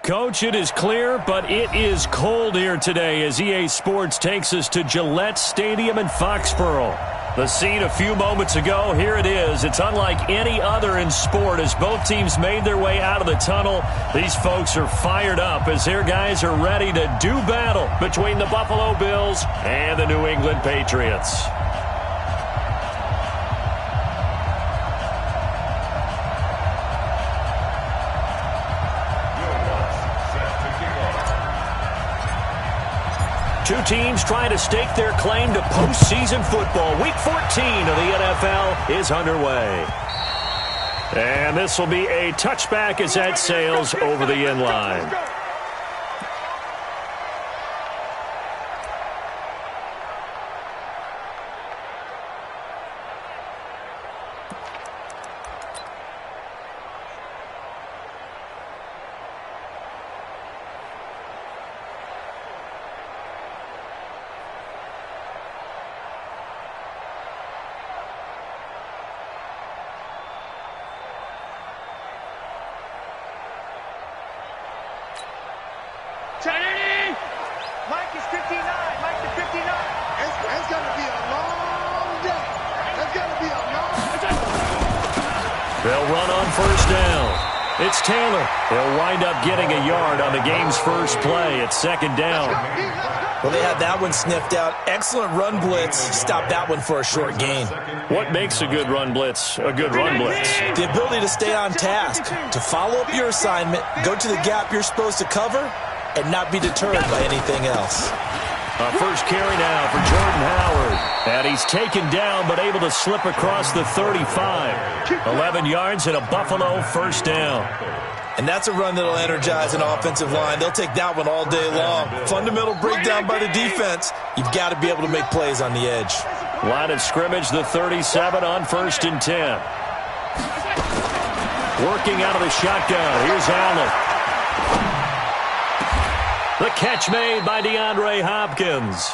Coach, it is clear, but it is cold here today as EA Sports takes us to Gillette Stadium in Foxborough. The scene a few moments ago, here it is. It's unlike any other in sport as both teams made their way out of the tunnel. These folks are fired up as their guys are ready to do battle between the Buffalo Bills and the New England Patriots. Two teams trying to stake their claim to postseason football. Week 14 of the NFL is underway. And this will be a touchback as that sails over the end line. Mike is 59. Mike is 59. It's going to be a long day. It's going to be a long day. They'll run on first down. It's Taylor. He'll wind up getting a yard on the game's first play. It's second down. Well, they had that one sniffed out. Excellent run blitz. Stop that one for a short gain. What makes a good run blitz a good run blitz? The ability to stay on task, to follow up your assignment, go to the gap you're supposed to cover, and not be deterred by anything else. First carry now for Jordan Howard. And he's taken down but able to slip across the 35. 11 yards and a Buffalo first down. And that's a run that'll energize an offensive line. They'll take that one all day long. Fundamental breakdown by the defense. You've got to be able to make plays on the edge. Line of scrimmage, the 37 on 1st and 10. Working out of the shotgun. Here's Allen. The catch made by DeAndre Hopkins.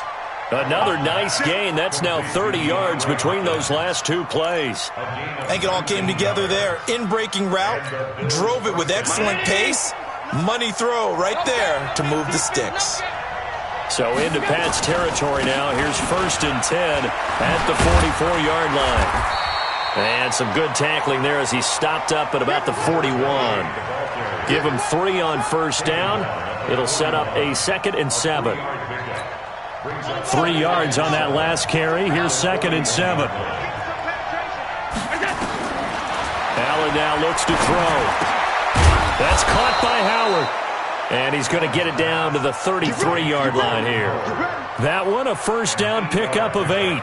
Another nice gain. That's now 30 yards between those last two plays. I think it all came together there. In-breaking route, drove it with excellent pace. Money throw right there to move the sticks. So into Pat's territory now. Here's 1st and 10 at the 44-yard line. And some good tackling there as he stopped up at about the 41. Give him 3 on first down. It'll set up a 2nd and 7. 3 yards on that last carry. Here's 2nd and 7. Allen now looks to throw. That's caught by Howard. And he's going to get it down to the 33-yard line here. That one a first down pickup of 8.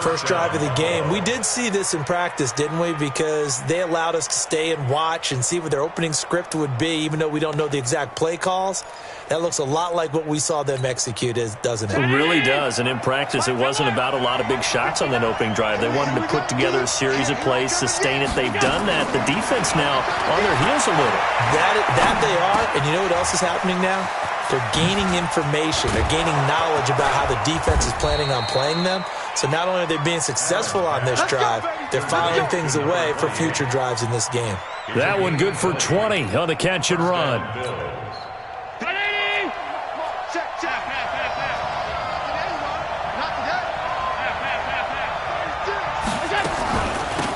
First drive of the game. We did see this in practice, didn't we? Because they allowed us to stay and watch and see what their opening script would be, even though we don't know the exact play calls. That looks a lot like what we saw them execute, doesn't it? It really does. And in practice, it wasn't about a lot of big shots on that opening drive. They wanted to put together a series of plays, sustain it. They've done that. The defense now on their heels a little. That they are. And you know what else is happening now? They're gaining information. They're gaining knowledge about how the defense is planning on playing them. So not only are they being successful on this drive, they're filing things away for future drives in this game. That one good for 20 on the catch and run.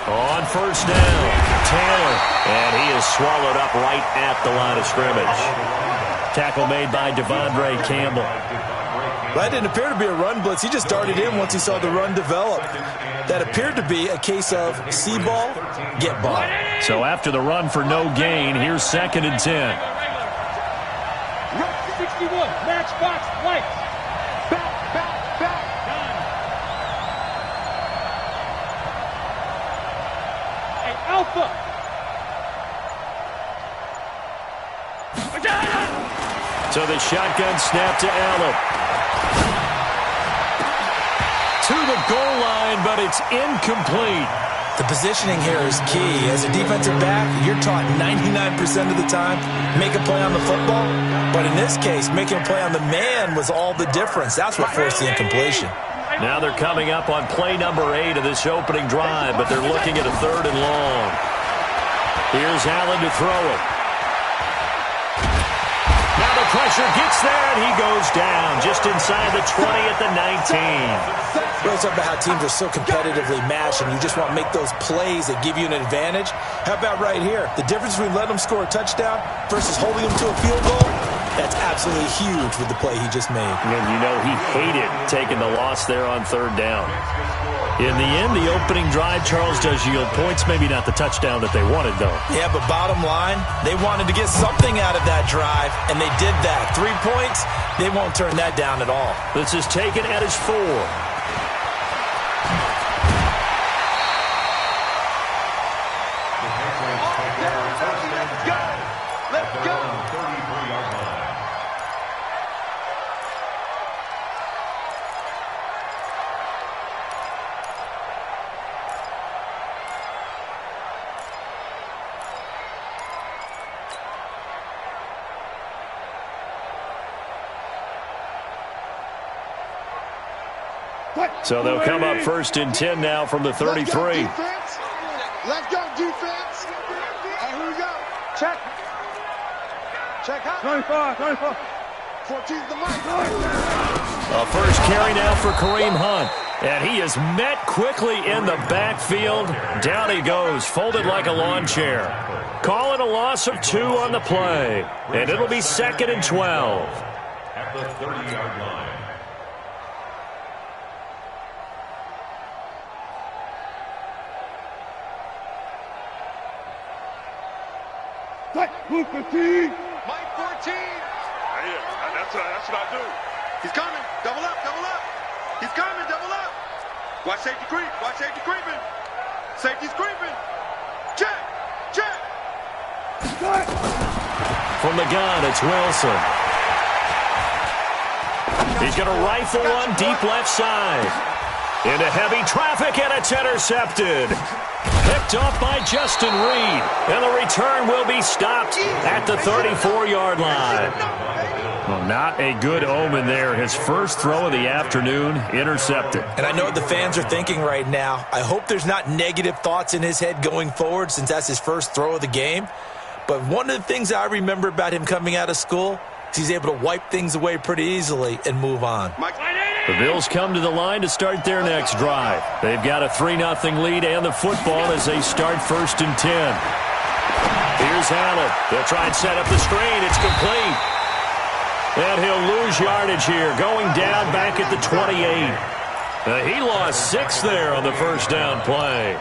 On first down, Taylor. And he is swallowed up right at the line of scrimmage. Tackle made by Devondre Campbell. That didn't appear to be a run blitz. He just darted in once he saw the run develop. That appeared to be a case of see ball, get ball. So after the run for no gain, here's 2nd and 10. 61, matchbox, white. Back. Hey, Alpha. So the shotgun snap to Allen. To the goal line, but it's incomplete. The positioning here is key. As a defensive back, you're taught 99% of the time, make a play on the football. But in this case, making a play on the man was all the difference. That's what forced the incompletion. Now they're coming up on play number 8 of this opening drive, but they're looking at a 3rd and long. Here's Allen to throw it. pressure, gets there, and he goes down just inside the 20 at the 19. We're talking about how teams are so competitively matched, and you just want to make those plays that give you an advantage. How about right here? The difference between letting them score a touchdown versus holding them to a field goal, that's absolutely huge with the play he just made. And you know he hated taking the loss there on third down. In the end, the opening drive, Charles, does yield points. Maybe not the touchdown that they wanted, though. Yeah, but bottom line, they wanted to get something out of that drive, and they did that. 3 points, they won't turn that down at all. This is taken at his 4. So they'll come up 1st and 10 now from the 33. Let's go, defense. And here we go. Check. Check out. 25. 14's the mic. A first carry now for Kareem Hunt. And he is met quickly in the backfield. Down he goes, folded like a lawn chair. Call it a loss of 2 on the play. And it'll be 2nd and 12. At the 30-yard line. Move 15. Mike 14. That's what I do. He's coming. Double up. He's coming. Double up. Watch safety creep. Watch safety creeping. Safety's creeping. Check. From the gun, it's Wilson. He's going to rifle one deep left side. Into heavy traffic, and it's intercepted. Picked off by Justin Reed. And the return will be stopped at the 34-yard line. Well, not a good omen there. His first throw of the afternoon, intercepted. And I know what the fans are thinking right now. I hope there's not negative thoughts in his head going forward since that's his first throw of the game. But one of the things I remember about him coming out of school is he's able to wipe things away pretty easily and move on. The Bills come to the line to start their next drive. They've got a 3-0 lead and the football as they start 1st and 10. Here's Allen. They'll try and set up the screen. It's complete. And he'll lose yardage here, going down back at the 28. He lost 6 there on the first down play.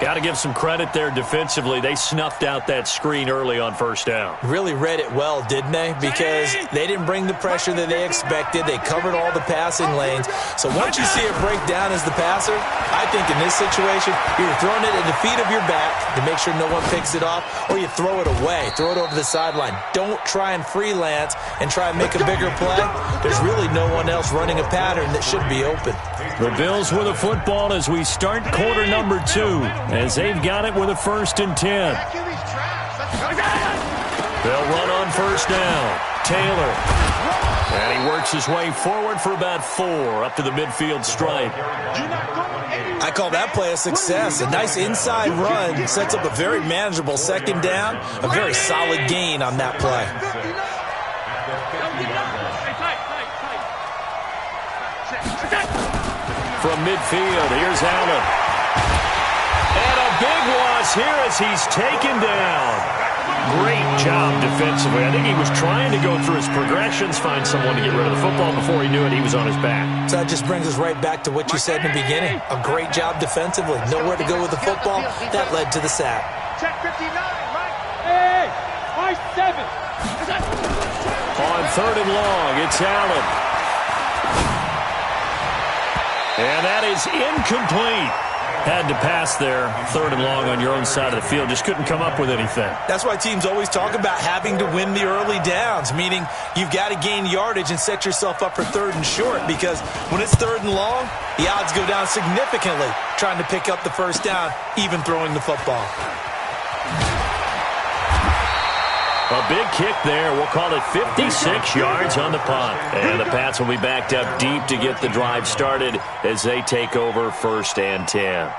Got to give some credit there defensively. They snuffed out that screen early on first down. Really read it well, didn't they? Because they didn't bring the pressure that they expected. They covered all the passing lanes. So once you see it break down as the passer, I think in this situation, you're throwing it at the feet of your back to make sure no one picks it off, or you throw it away, throw it over the sideline. Don't try and freelance and try and make a bigger play. There's really no one else running a pattern that should be open. The Bills with a football as we start quarter number 2. As they've got it with a 1st and 10. They'll run on first down. Taylor. And he works his way forward for about 4 up to the midfield stripe. I call that play a success. A nice inside run sets up a very manageable 2nd down. A very solid gain on that play. From midfield, here's Allen. And a big loss here as he's taken down. Great job defensively. I think he was trying to go through his progressions, find someone to get rid of the football. Before he knew it, he was on his back. So that just brings us right back to what you said in the beginning. A great job defensively. Nowhere to go with the football. That led to the sack. Check 59, Mike. Hey, Mike 7. On 3rd and long, it's Allen. And that is incomplete. Had to pass there, 3rd and long on your own side of the field. Just couldn't come up with anything. That's why teams always talk about having to win the early downs, meaning you've got to gain yardage and set yourself up for 3rd and short, because when it's 3rd and long, the odds go down significantly trying to pick up the first down, even throwing the football. A big kick there. We'll call it 56 yards on the punt. And the Pats will be backed up deep to get the drive started as they take over 1st and 10.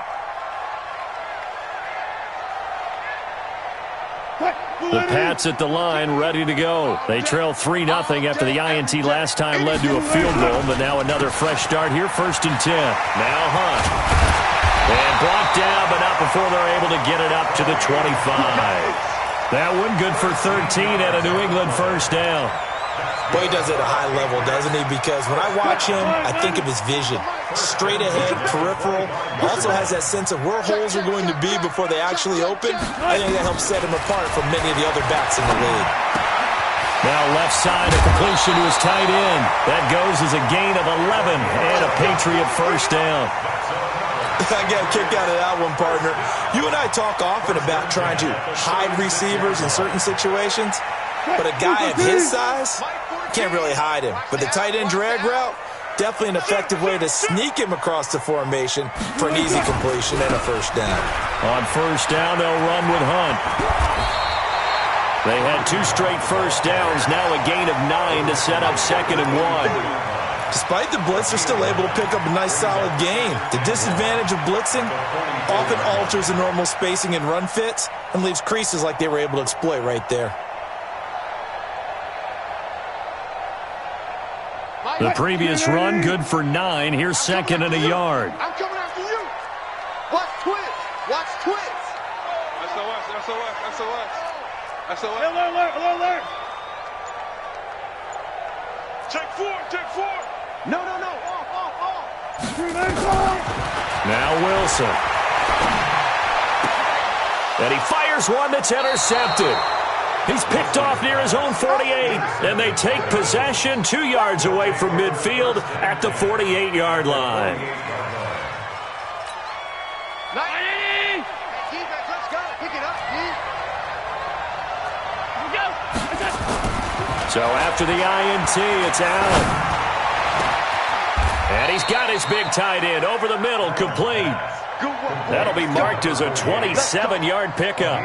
The Pats at the line, ready to go. They trail 3-0 after the INT last time led to a field goal, but now another fresh start here, 1st and 10. Now Hunt. And blocked down, but not before they're able to get it up to the 25. That one good for 13 and a New England first down. Boy, he does it at a high level, doesn't he? Because when I watch him, I think of his vision. Straight ahead, peripheral. Also has that sense of where holes are going to be before they actually open. I think that helps set him apart from many of the other backs in the league. Now left side, a completion to his tight end. That goes as a gain of 11 and a Patriot first down. I got a kick out of that one, partner. You and I talk often about trying to hide receivers in certain situations, but a guy of his size can't really hide him. But the tight end drag route, definitely an effective way to sneak him across the formation for an easy completion and a first down. On first down, they'll run with Hunt. They had 2 straight first downs, now a gain of 9 to set up 2nd and 1. Despite the blitz, they're still able to pick up a nice solid gain. The disadvantage of blitzing often alters the normal spacing and run fits and leaves creases like they were able to exploit right there. The previous run, good for 9. Here's 2nd and a yard. I'm coming after you. Watch twins. Watch twins. SOS, SOS, SOS. SOS. Alert. Check 4, check 4. No. Off. Now Wilson. And he fires one that's intercepted. He's picked off near his own 48, and they take possession 2 yards away from midfield at the 48-yard line. Defense, let's go. Pick it up, So after the INT, it's Allen. And he's got his big tight end over the middle, complete. That'll be marked as a 27-yard pickup.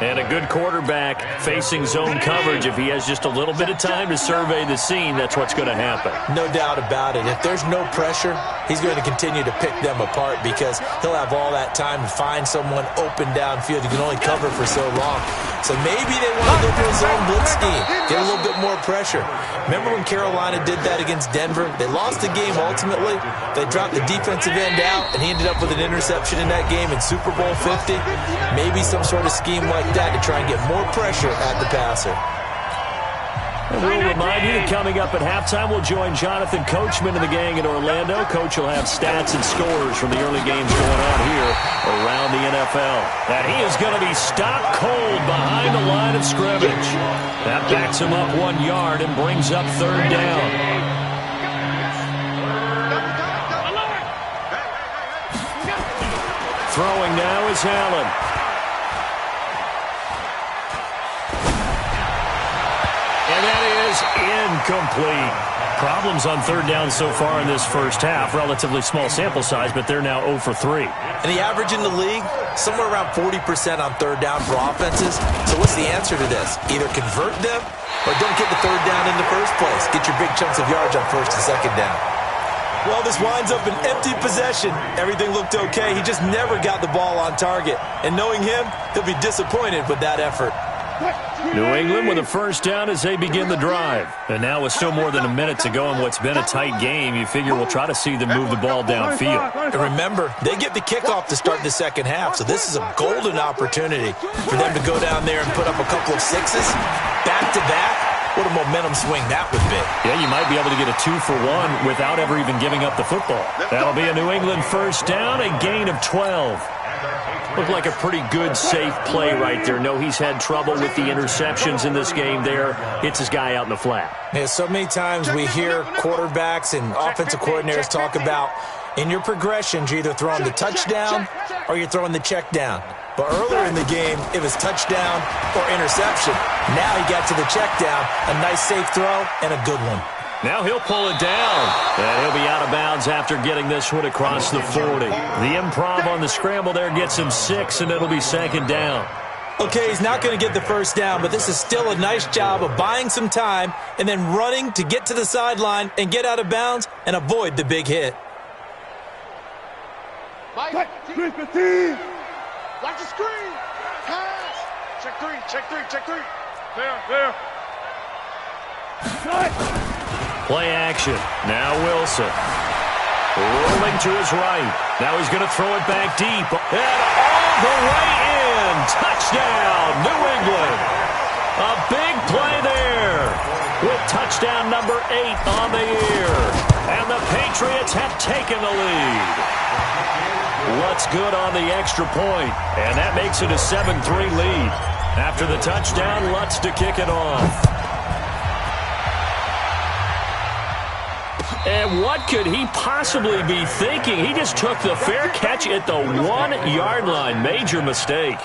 And a good quarterback facing zone coverage. If he has just a little bit of time to survey the scene, that's what's going to happen. No doubt about it. If there's no pressure, he's going to continue to pick them apart because he'll have all that time to find someone open downfield. He can only cover for so long. So maybe they want to go to a zone blitz scheme, get a little bit more pressure. Remember when Carolina did that against Denver? They lost the game ultimately. They dropped the defensive end out, and he ended up with an interception in that game in Super Bowl 50. Maybe some sort of scheme like that to try and get more pressure at the passer. And we'll remind you that coming up at halftime, we'll join Jonathan Coachman and the gang in Orlando. Coach will have stats and scores from the early games going on here around the NFL. And he is going to be stopped cold behind the line of scrimmage. That backs him up 1 yard and brings up 3rd down. Throwing now is Allen. And that is incomplete. Problems on 3rd down so far in this first half. Relatively small sample size, but they're now 0 for 3. And the average in the league, somewhere around 40% on 3rd down for offenses. So what's the answer to this? Either convert them or don't get the 3rd down in the first place. Get your big chunks of yards on 1st and 2nd down. Well, this winds up an empty possession. Everything looked okay. He just never got the ball on target. And knowing him, he'll be disappointed with that effort. New England with a first down as they begin the drive. And now with still more than a minute to go in what's been a tight game, you figure we'll try to see them move the ball downfield. And remember, they get the kickoff to start the second half, so this is a golden opportunity for them to go down there and put up a couple of sixes back-to-back. What a momentum swing that would be. Yeah, you might be able to get a 2 for 1 without ever even giving up the football. That'll be a New England first down, a gain of 12. Looked like a pretty good, safe play right there. No, he's had trouble with the interceptions in this game there. Hits his guy out in the flat. Yeah, so many times we hear quarterbacks and offensive coordinators talk about in your progressions, you're either throwing the touchdown or you're throwing the check down. But earlier in the game, it was touchdown or interception. Now he got to the check down, a nice safe throw, and a good one. Now he'll pull it down, and he'll be out of bounds after getting this one across the 40. The improv on the scramble there gets him 6, and it'll be 2nd down. Okay, he's not going to get the first down, but this is still a nice job of buying some time and then running to get to the sideline and get out of bounds and avoid the big hit. Watch the screen. Pass. Check three, check three, check three. There. Play action. Now Wilson. Rolling to his right. Now he's going to throw it back deep. And all the way in. Touchdown, New England. A big play there with touchdown number 8 on the year. And the Patriots have taken the lead. Lutz good on the extra point, and that makes it a 7-3 lead. After the touchdown, Lutz to kick it off. And what could he possibly be thinking? He just took the fair catch at the 1-yard line. Major mistake.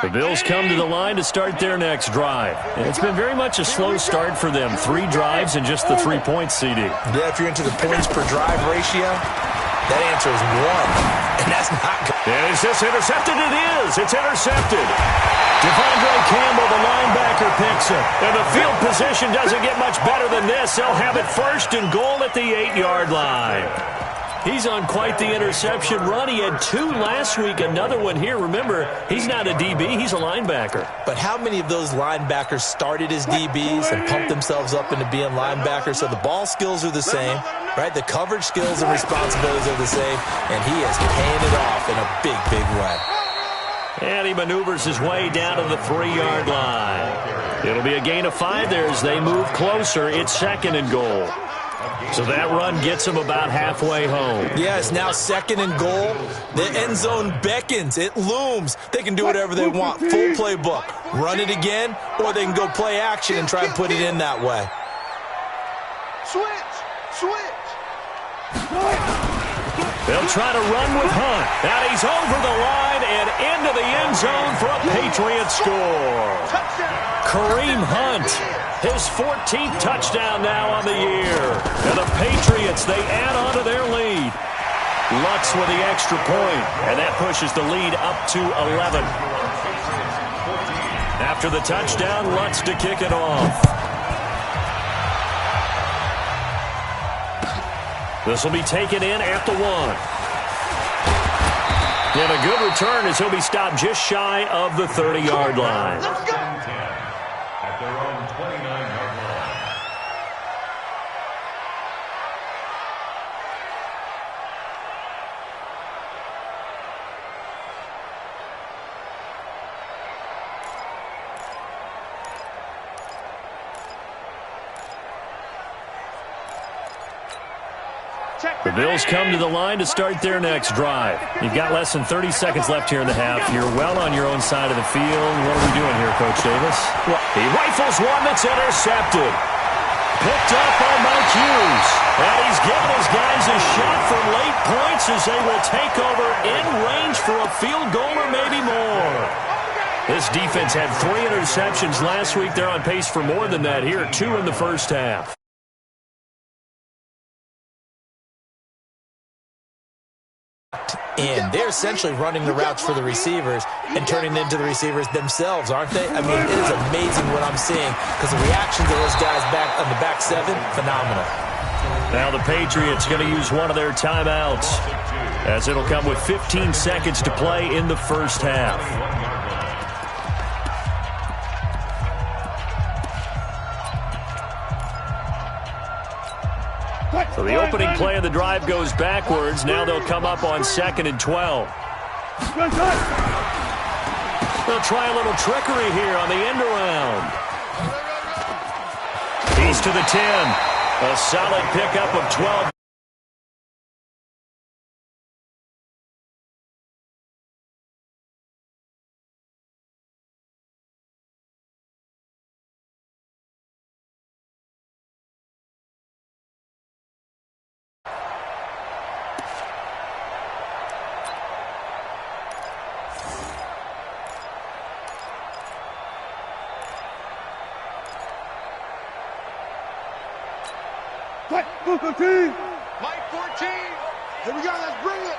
The Bills come to the line to start their next drive. And it's been very much a slow start for them. 3 drives and just the 3 points, CD. Yeah, if you're into the points per drive ratio, that answer is 1. And that's not good. And is this intercepted? It is. It's intercepted. Devondre Campbell, the linebacker, picks it. And the field position doesn't get much better than this. They'll have it 1st and goal at the 8-yard line. He's on quite the interception run. He had 2 last week, another one here. Remember, he's not a DB, he's a linebacker. But how many of those linebackers started as DBs and pumped themselves up into being linebackers? So the ball skills are the same, right? The coverage skills and responsibilities are the same, and he is paying it off in a big, big way. And he maneuvers his way down to the 3-yard line. It'll be a gain of 5 there as they move closer. It's 2nd and goal. So that run gets him about halfway home. Yeah, it's now 2nd and goal. The end zone beckons. It looms. They can do whatever they want. Full playbook. Run it again, or they can go play action and try and put it in that way. Switch. They'll try to run with Hunt. Now he's over the line and into the end zone for a Patriots score. Kareem Hunt, his 14th touchdown now on the year. And the Patriots, they add on to their lead. Lutz with the extra point, and that pushes the lead up to 11. After the touchdown, Lutz to kick it off. This will be taken in at the 1. And a good return as he'll be stopped just shy of the 30-yard line. At their own 29-yard line. The Bills come to the line to start their next drive. You've got less than 30 seconds left here in the half. You're well on your own side of the field. What are we doing here, Coach Davis? Well, he rifles one that's intercepted. Picked up by Mike Hughes. And he's giving his guys a shot for late points as they will take over in range for a field goal or maybe more. This defense had 3 interceptions last week. They're on pace for more than that here. 2 in the first half. And they're essentially running the routes for the receivers and turning into the receivers themselves, aren't they? I mean, it is amazing what I'm seeing because the reactions of those guys back on the back 7, phenomenal. Now the Patriots going to use one of their timeouts as it'll come with 15 seconds to play in the first half. So the opening play of the drive goes backwards. Now they'll come up on 2nd and 12. They'll try a little trickery here on the end around. He's to the 10. A solid pickup of 12. Mike 14. Here we go. Let's bring it.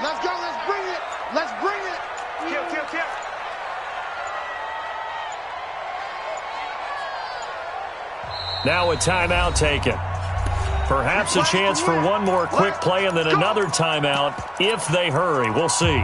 Let's go. Let's bring it. Let's bring it. Kill. Now a timeout taken. Perhaps a chance for one more quick play and then another timeout if they hurry. We'll see.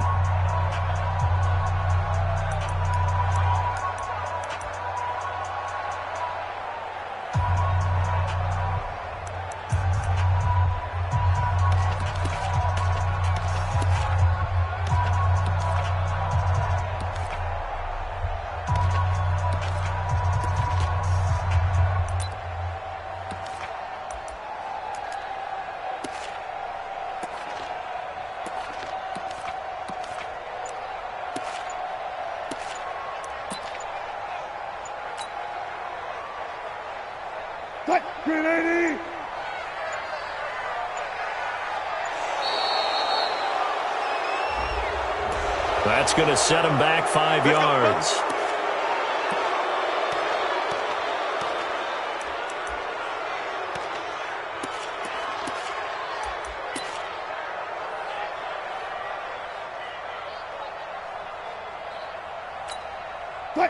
That's going to set him back 5 yards.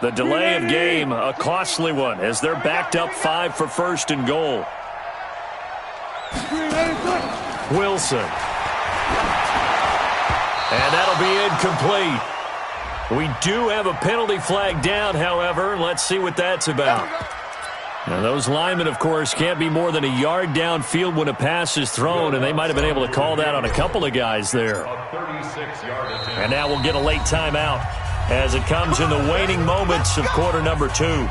The delay of game, a costly one, as they're backed up 5 for first and goal. Wilson. And that'll be incomplete. We do have a penalty flag down, however. Let's see what that's about. Now, those linemen, of course, can't be more than a yard downfield when a pass is thrown, and they might have been able to call that on a couple of guys there. And now we'll get a late timeout as it comes in the waning moments of quarter number 2.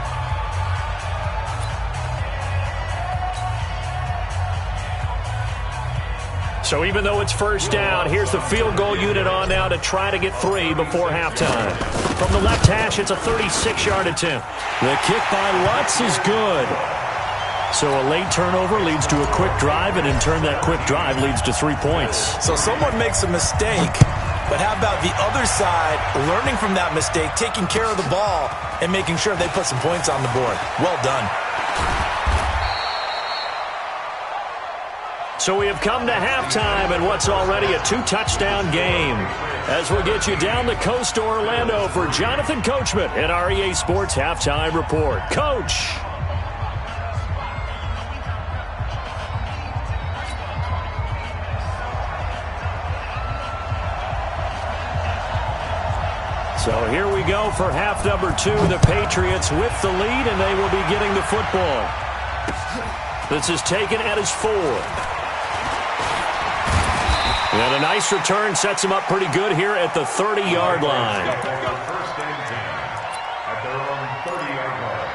So even though it's first down, here's the field goal unit on now to try to get 3 before halftime. From the left hash, it's a 36-yard attempt. The kick by Lutz is good. So a late turnover leads to a quick drive, and in turn that quick drive leads to 3 points. So someone makes a mistake, but how about the other side learning from that mistake, taking care of the ball, and making sure they put some points on the board? Well done. So we have come to halftime in what's already a 2-touchdown game. As we'll get you down the coast to Orlando for Jonathan Coachman at our EA Sports Halftime Report. Coach. So here we go for half number 2. The Patriots with the lead, and they will be getting the football. This is taken at his 4. And a nice return sets him up pretty good here at the 30-yard line. First and 10 at their own 30-yard line.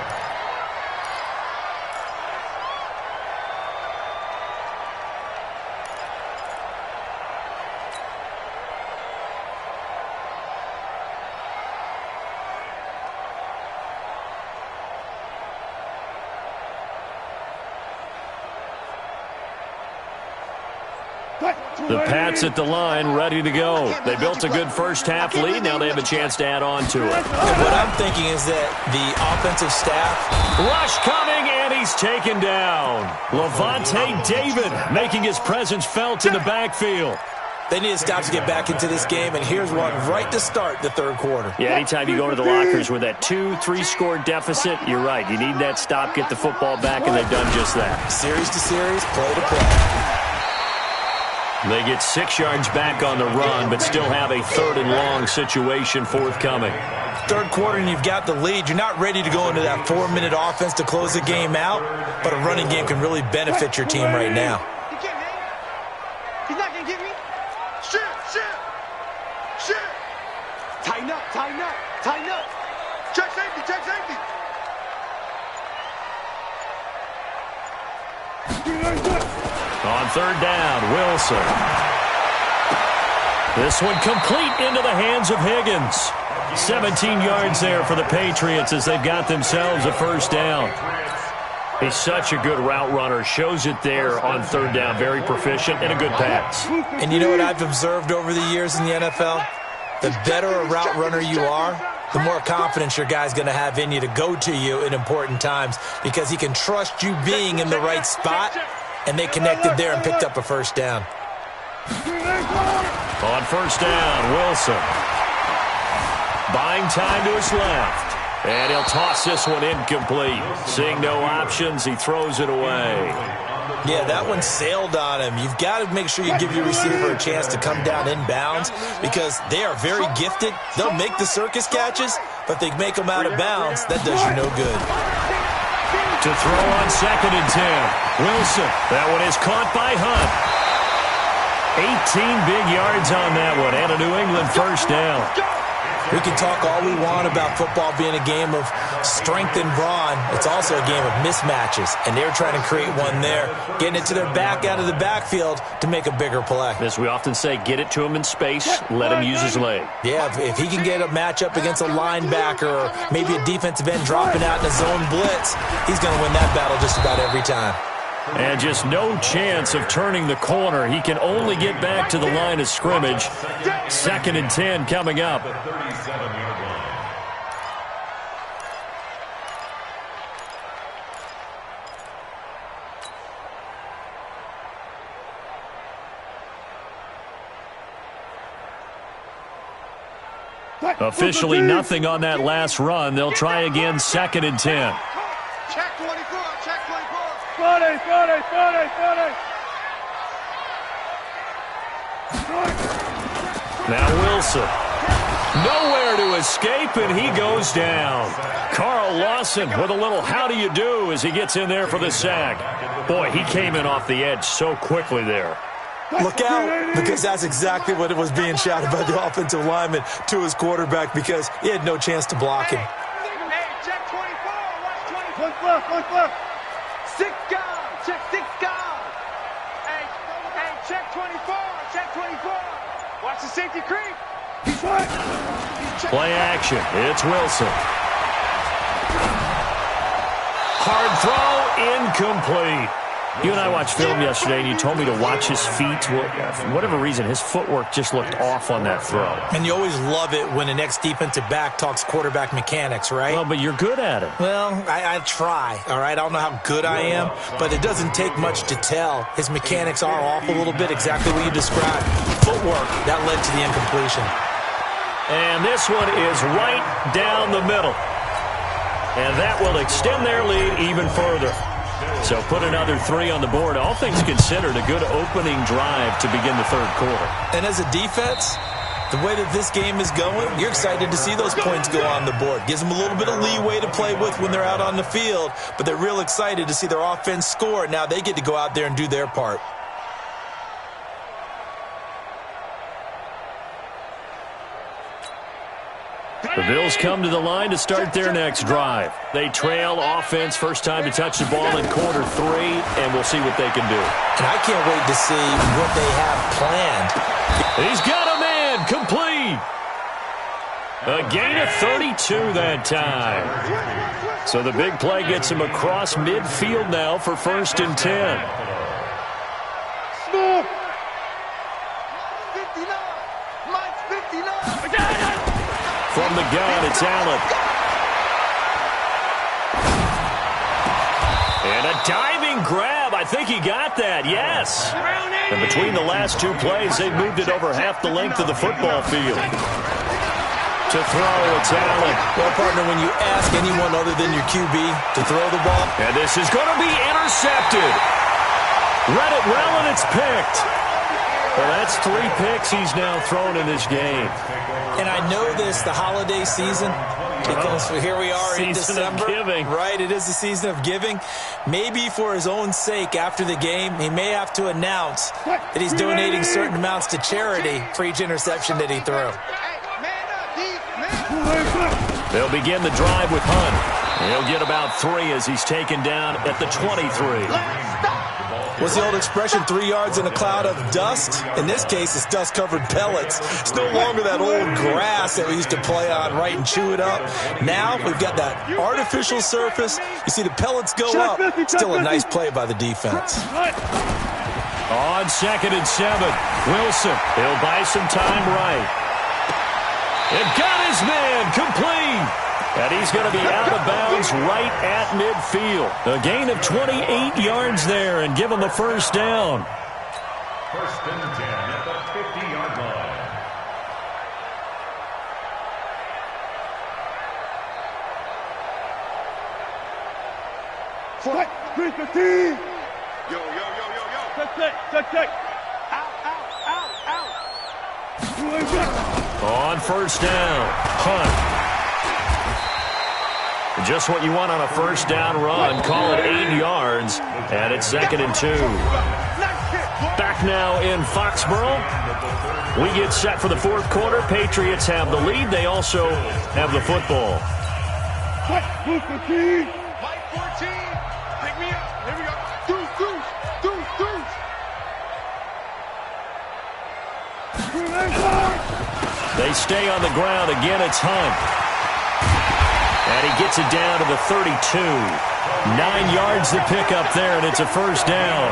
The Pats at the line, ready to go. They built a good first-half lead. Now they have a chance to add on to it. What I'm thinking is that the offensive staff... Rush coming, and he's taken down. Levante David making his presence felt in the backfield. They need to stop to get back into this game, and here's one right to start the third quarter. Yeah, anytime you go to the lockers with that 2-3 score deficit, you're right. You need that stop, get the football back, and they've done just that. Series to series, play to play. They get 6 yards back on the run, but still have a 3rd and long situation forthcoming. Third quarter, and you've got the lead. You're not ready to go into that 4-minute offense to close the game out, but a running game can really benefit your team right now. He can't hang. He's not going to get me. Shit. Tighten up. Check safety. On 3rd down, Wilson. This one complete into the hands of Higgins. 17 yards there for the Patriots as they've got themselves a first down. He's such a good route runner. Shows it there on 3rd down. Very proficient and a good pass. And you know what I've observed over the years in the NFL? The better a route runner you are, the more confidence your guy's going to have in you to go to you in important times because he can trust you being in the right spot, and they connected there and picked up a first down. On 1st down, Wilson. Buying time to his left. And he'll toss this one incomplete. Seeing no options, he throws it away. Yeah, that one sailed on him. You've got to make sure you give your receiver a chance to come down inbounds because they are very gifted. They'll make the circus catches, but if they make them out of bounds, that does you no good. To throw on 2nd and 10. Wilson. That one is caught by Hunt. 18 big yards on that one, and a New England first down. We can talk all we want about football being a game of strength and brawn. It's also a game of mismatches, and they're trying to create one there, getting it to their back out of the backfield to make a bigger play. As we often say, get it to him in space, let him use his leg. Yeah, if he can get a matchup against a linebacker or maybe a defensive end dropping out in a zone blitz, he's going to win that battle just about every time. And just no chance of turning the corner. He can only get back to the line of scrimmage. 2nd and 10 coming up. Officially nothing on that last run. They'll try again, 2nd and 10. Check 24, check 24. 40. Now Wilson. Nowhere to escape, and he goes down. Carl Lawson with a little how do you do as he gets in there for the sack. Boy, he came in off the edge so quickly there. Look out, because that's exactly what it was being shouted by the offensive lineman to his quarterback because he had no chance to block him. Hey, check 24. Watch 24. Look. 6 guard. Check 6 guard. Hey, check 24. Check 24. Watch the safety creep. He's hurt. Play action. It's Wilson. Hard throw, incomplete. You and I watched film yesterday, and you told me to watch his feet. Well, for whatever reason, his footwork just looked off on that throw. And you always love it when an ex-defensive back talks quarterback mechanics, right? Well, but you're good at it. Well, I try, all right? I don't know how good I am, but it doesn't take much to tell. His mechanics are off a little bit, exactly what you described. Footwork, that led to the incompletion. And this one is right down the middle. And that will extend their lead even further. So put another 3 on the board. All things considered, a good opening drive to begin the third quarter. And as a defense, the way that this game is going, you're excited to see those points go on the board. Gives them a little bit of leeway to play with when they're out on the field, but they're real excited to see their offense score. Now they get to go out there and do their part. The Bills come to the line to start their next drive. They trail offense, first time to touch the ball in quarter 3, and we'll see what they can do. And I can't wait to see what they have planned. He's got a man, complete. A gain of 32 that time. So the big play gets him across midfield now for 1st and 10. Smooth. 59. Mike's 59. From the gun, it's Allen. And a diving grab. I think he got that, yes. And between the last 2 plays, they've moved it over half the length of the football field. To throw, it's Allen. Well, partner, when you ask anyone other than your QB to throw the ball. And this is going to be intercepted. Read it well, and it's picked. Well, that's 3 picks he's now thrown in this game. And I know this, the holiday season, because here we are in December. Season of giving. Right, it is the season of giving. Maybe for his own sake after the game, he may have to announce that he's donating certain amounts to charity for each interception that he threw. They'll begin the drive with Hunt. He'll get about 3 as he's taken down at the 23. What's the old expression, 3 yards in a cloud of dust? In this case, it's dust-covered pellets. It's no longer that old grass that we used to play on, right, and chew it up. Now we've got that artificial surface. You see the pellets go up. Still a nice play by the defense. On 2nd and 7, Wilson. He'll buy some time right. And got his man complete. And he's going to be out of bounds right at midfield. A gain of 28 yards there and give him a first down. 1st and 10 at the 50-yard line. Yo, yo, yo, yo, yo. Check. Out. On first down, Hunt. Just what you want on a first down run. Call it 8 yards, and it's 2nd and 2. Back now in Foxborough. We get set for the 4th quarter. Patriots have the lead. They also have the football. Mike 14. Pick me up. Here we go. Deuce. They stay on the ground. Again, it's Hunt. And he gets it down to the 32. 9 yards to pick up there, and it's a first down.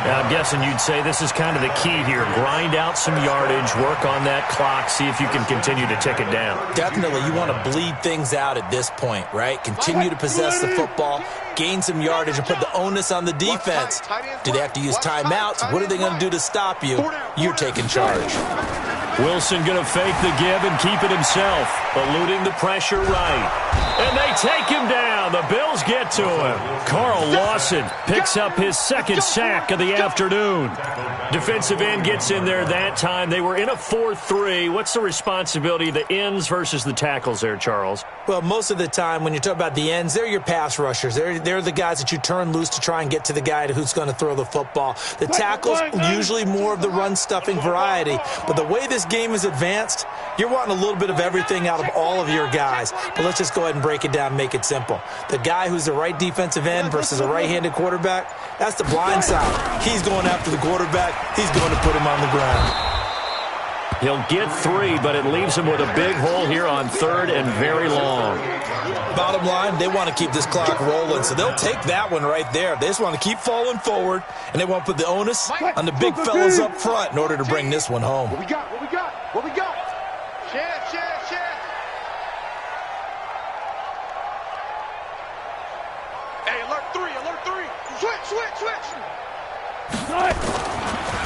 Now, I'm guessing you'd say this is kind of the key here. Grind out some yardage, work on that clock, see if you can continue to tick it down. Definitely, you want to bleed things out at this point, right? Continue to possess the football, gain some yardage, and put the onus on the defense. Do they have to use timeouts? What are they going to do to stop you? You're taking charge. Wilson going to fake the give and keep it himself, eluding the pressure right. And they take him down. The Bills get to him. Carl Lawson picks up his 2nd sack of the afternoon. Defensive end gets in there that time. They were in a 4-3. What's the responsibility of the ends versus the tackles there, Charles? Well, most of the time when you talk about the ends, they're your pass rushers. They're the guys that you turn loose to try and get to the guy who's going to throw the football. The tackles, usually more of the run-stuffing variety. But the way this game is advanced, you're wanting a little bit of everything out of all of your guys. But let's just go ahead and break it down and make it simple. The guy who's the right defensive end versus a right-handed quarterback, that's the blind side. He's going after the quarterback. He's going to put him on the ground. He'll get 3, but it leaves him with a big hole here on 3rd and very long. Bottom line, they want to keep this clock rolling, so they'll take that one right there. They just want to keep falling forward, and they want to put the onus on the big fellas up front in order to bring this one home. What we got? Share. Hey, alert 3. Switch.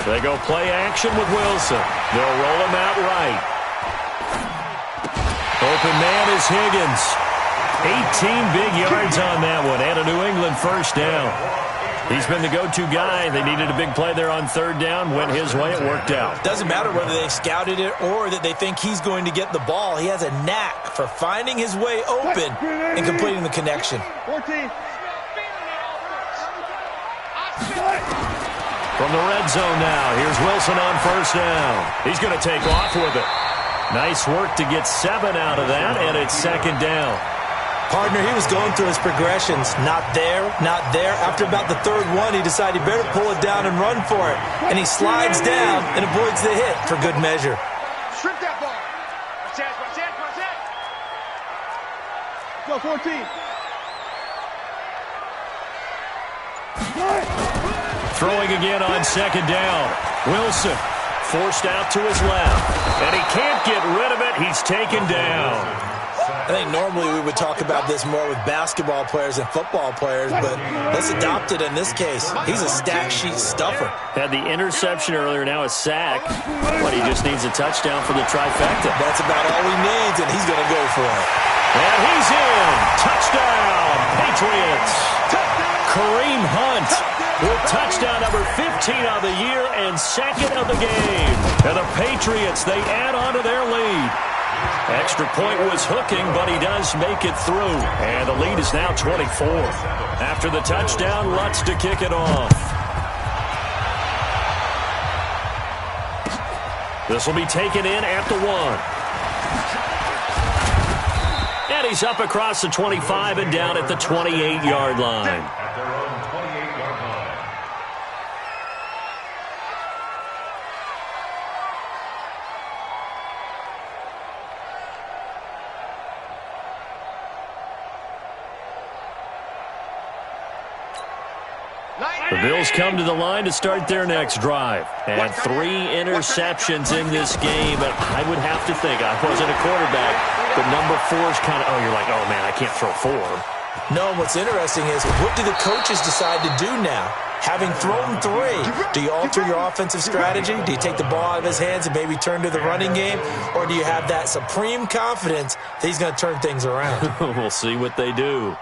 They go play action with Wilson. They'll roll him out right. Open man is Higgins. 18 big yards on that one, and a New England first down. He's been the go-to guy. They needed a big play there on 3rd down. Went his way. It worked out. Doesn't matter whether they've scouted it or that they think he's going to get the ball. He has a knack for finding his way open and completing the connection. 14. From the red zone now, here's Wilson on first down. He's going to take off with it. Nice work to get 7 out of that, and it's 2nd down. Partner, he was going through his progressions. Not there. After about the 3rd one, he decided he better pull it down and run for it. And he slides down and avoids the hit for good measure. Strip that ball. Go 14. Throwing again on 2nd down. Wilson forced out to his left. And he can't get rid of it. He's taken down. I think normally we would talk about this more with basketball players and football players, but let's adopt it in this case. He's a stat sheet stuffer. Had the interception earlier, now a sack. But he just needs a touchdown for the trifecta. That's about all he needs, and he's going to go for it. And he's in. Touchdown, Patriots. Kareem Hunt with touchdown number 15 of the year and 2nd of the game. And the Patriots, they add on to their lead. Extra point was hooking, but he does make it through. And the lead is now 24. After the touchdown, Lutz to kick it off. This will be taken in at the 1. And he's up across the 25 and down at the 28-yard line. At their own 28-yard line. The Bills come to the line to start their next drive. And 3 interceptions in this game. And I would have to think, I wasn't a quarterback, but number 4 is kind of, you're like, oh, man, I can't throw 4. No, what's interesting is what do the coaches decide to do now? Having thrown 3, do you alter your offensive strategy? Do you take the ball out of his hands and maybe turn to the running game? Or do you have that supreme confidence that he's going to turn things around? We'll see what they do.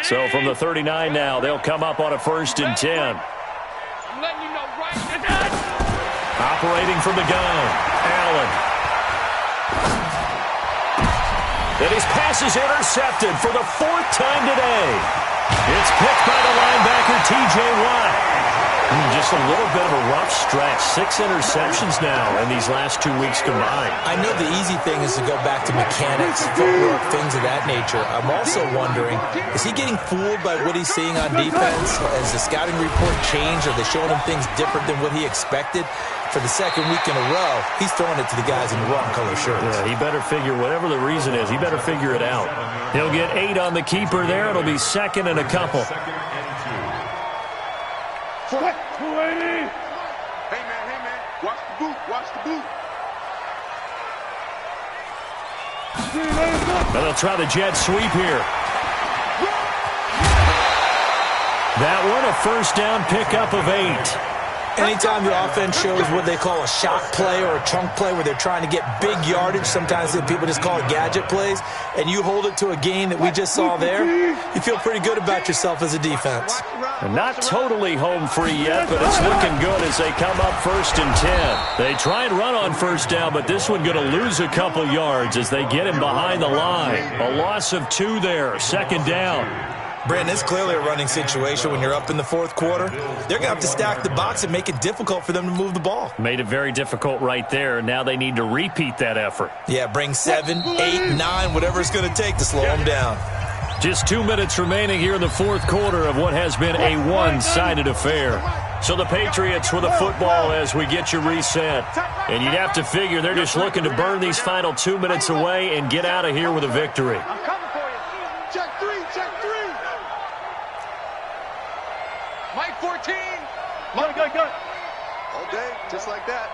So from the 39 now, they'll come up on a 1st and 10. I'm letting you know right. Operating from the gun, Allen. And his pass is intercepted for the 4th time today. It's picked by the linebacker, T.J. Watt. Just a little bit of a rough stretch. 6 interceptions now in these last 2 weeks combined. I know the easy thing is to go back to mechanics, footwork, things of that nature. I'm also wondering, is he getting fooled by what he's seeing on defense? Has the scouting report changed? Are they showing him things different than what he expected? For the 2nd week in a row, he's throwing it to the guys in the wrong color shirts. Yeah, he better figure, whatever the reason is, he better figure it out. He'll get 8 on the keeper there. It'll be 2nd and a couple. 280. Hey, man. Watch the boot. Watch the boot. But they'll try the jet sweep here. That one, a 1st down pickup of 8. Anytime the offense shows what they call a shot play or a chunk play where they're trying to get big yardage, sometimes people just call it gadget plays, and you hold it to a gain that we just saw there, you feel pretty good about yourself as a defense. And not totally home free yet, but it's looking good as they come up 1st and 10. They try and run on 1st down, but this one going to lose a couple yards as they get him behind the line. A loss of 2 there, 2nd down. Brandon, it's clearly a running situation when you're up in the 4th quarter. They're going to have to stack the box and make it difficult for them to move the ball. Made it very difficult right there. Now they need to repeat that effort. Yeah, bring 7, 8, 9, whatever it's going to take to slow them down. Just 2 minutes remaining here in the 4th quarter of what has been a one-sided affair. So the Patriots with a football as we get you reset. And you'd have to figure they're just looking to burn these final 2 minutes away and get out of here with a victory. I'm coming for you. Check 3. Mike 14. Go. All day, just like that.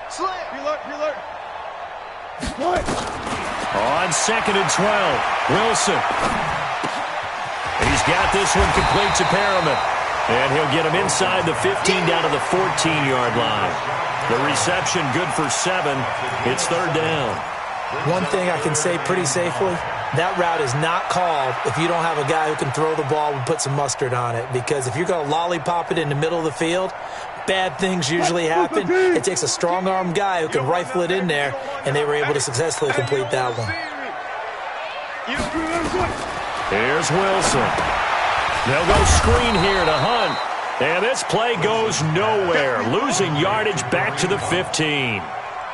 Slam. Preload. On 2nd and 12, Wilson. He's got this one complete to Perriman. And he'll get him inside the 15 down to the 14-yard line. The reception good for 7. It's 3rd down. One thing I can say pretty safely, that route is not called if you don't have a guy who can throw the ball and put some mustard on it. Because if you're going to lollipop it in the middle of the field, bad things usually happen. It takes a strong-armed guy who can rifle it in there, and they were able to successfully complete that one. Here's Wilson. They'll go screen here to Hunt. And this play goes nowhere. Losing yardage back to the 15.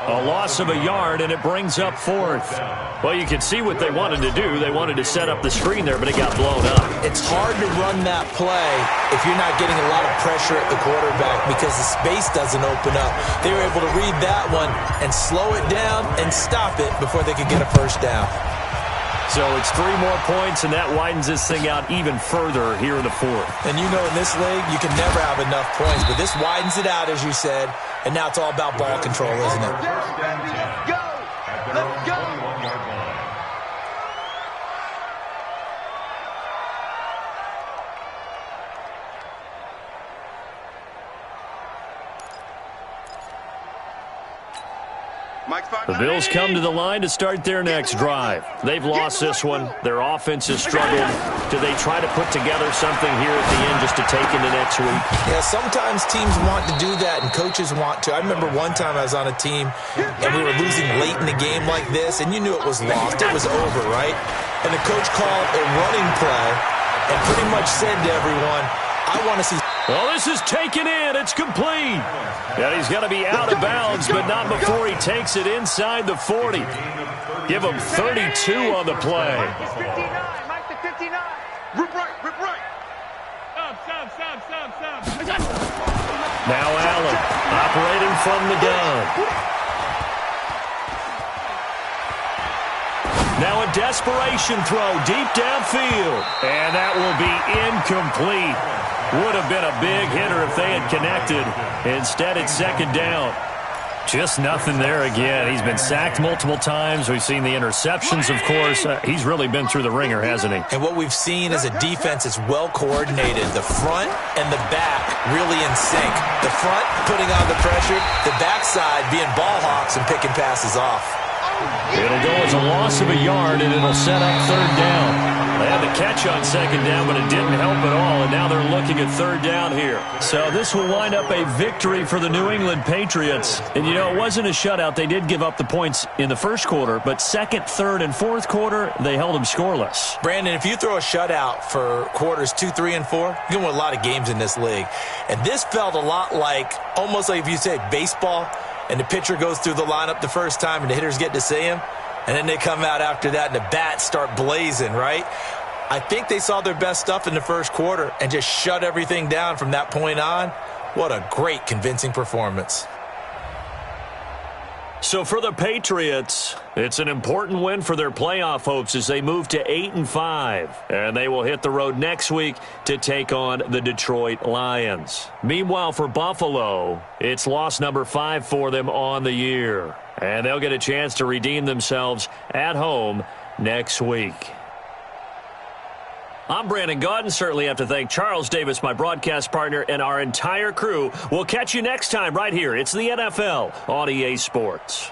A loss of a yard, and it brings up 4th. Well, you can see what they wanted to do. They wanted to set up the screen there, but it got blown up. It's hard to run that play if you're not getting a lot of pressure at the quarterback because the space doesn't open up. They were able to read that one and slow it down and stop it before they could get a 1st down. So it's 3 more points, and that widens this thing out even further here in the 4th. And you know in this league, you can never have enough points, but this widens it out, as you said, and now it's all about ball control, isn't it? Go. Let's go. The Bills come to the line to start their next drive. They've lost this one. Their offense has struggled. Do they try to put together something here at the end just to take into next week? Yeah, sometimes teams want to do that and coaches want to. I remember one time I was on a team and we were losing late in the game like this, and you knew it was lost. It was over, right? And the coach called a running play and pretty much said to everyone, I want to see... Well, this is taken in. It's complete. And he's going to be out of bounds, but not before he takes it inside the 40. Give him 32 on the play. Mike the 59. Rip right. Stop. Now Allen operating from the gun. Now a desperation throw deep downfield. And that will be incomplete. Would have been a big hitter if they had connected. Instead, it's 2nd down. Just nothing there again. He's been sacked multiple times. We've seen the interceptions, of course. He's really been through the ringer, hasn't he? And what we've seen is a defense that's well-coordinated. The front and the back really in sync. The front putting on the pressure, the backside being ball hawks and picking passes off. It'll go as a loss of a yard, and it'll set up third down. They had the catch on second down, but it didn't help at all, and now they're looking at third down here. So this will wind up a victory for the New England Patriots. And, you know, it wasn't a shutout. They did give up the points in the first quarter, but second, third, and fourth quarter, they held them scoreless. Brandon, if you throw a shutout for quarters 2, 3, and 4, you're going to win a lot of games in this league. And this felt a lot like, almost like if you say baseball, and the pitcher goes through the lineup the first time and the hitters get to see him, and then they come out after that and the bats start blazing, right? I think they saw their best stuff in the first quarter and just shut everything down from that point on. What a great, convincing performance. So for the Patriots, it's an important win for their playoff hopes as they move to 8-5. And they will hit the road next week to take on the Detroit Lions. Meanwhile, for Buffalo, it's loss number 5 for them on the year. And they'll get a chance to redeem themselves at home next week. I'm Brandon Gaudin. Certainly have to thank Charles Davis, my broadcast partner, and our entire crew. We'll catch you next time right here. It's the NFL on EA Sports.